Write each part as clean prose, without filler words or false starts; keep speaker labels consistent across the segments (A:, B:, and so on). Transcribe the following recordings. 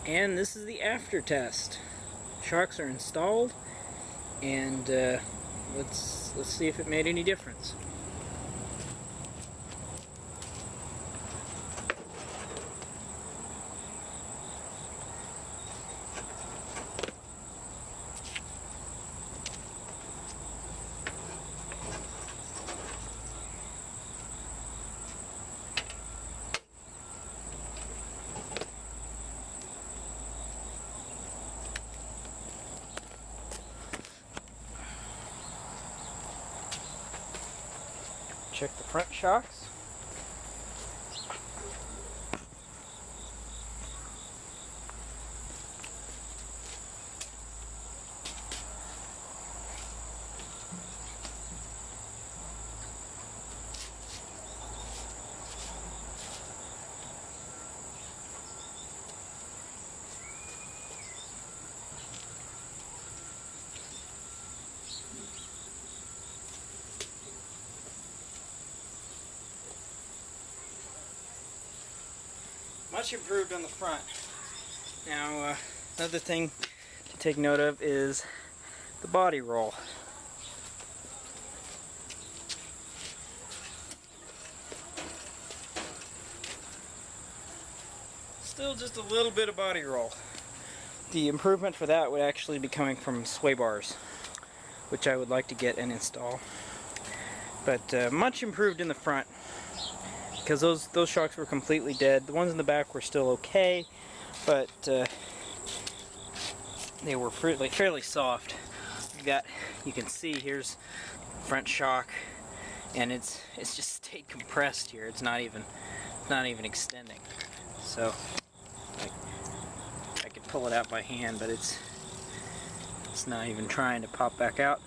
A: And this is the after test. Shocks are installed, and let's see if it made any difference. Check the front shocks. Much improved on the front. Now, another thing to take note of is the body roll. Still just a little bit of body roll. The improvement for that would actually be coming from sway bars, which I would like to get and install. But much improved in the front, because those shocks were completely dead. The ones in the back were still okay, but they were fairly soft. You can see here's front shock, and it's just stayed compressed here. It's not even extending. So I could pull it out by hand, but it's not even trying to pop back out.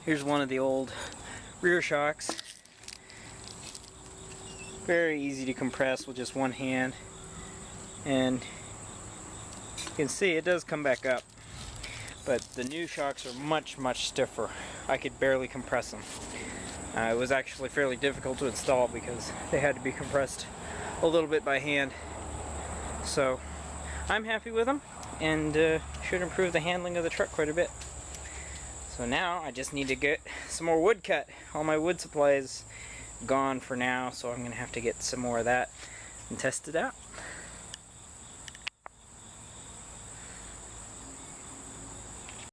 A: Here's one of the old rear shocks. Very easy to compress with just one hand, and you can see it does come back up, but the new shocks are much stiffer. I could barely compress them. It was actually fairly difficult to install because they had to be compressed a little bit by hand. So I'm happy with them, and should improve the handling of the truck quite a bit. So now I just need to get some more wood cut. All my wood supply is gone for now, so I'm gonna have to get some more of that and test it out.